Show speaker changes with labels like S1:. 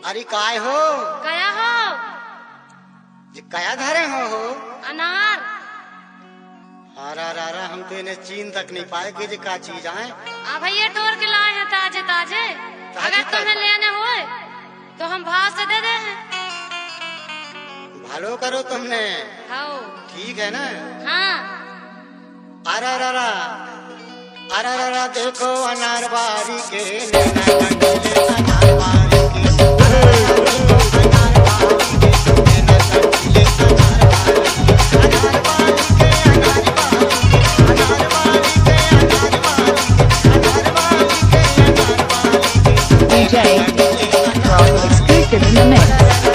S1: अरे काय हो
S2: कया हो
S1: ये कया धरे हो
S2: अनार।
S1: अरे हम तो इन्हें चीन तक नहीं पाए कि ये का चीज आए।
S2: अब भैया तोड़ के लाए हैं ताजे ताजे। अगर तुम्हें लेने होए तो हम भाव से दे दे हैं।
S1: भालो करो तुमने।
S2: हाँ
S1: ठीक है ना।
S2: हाँ।
S1: अरे देखो अनार बारी के अनार बारी के
S3: DJ Rock exclusive in the mix.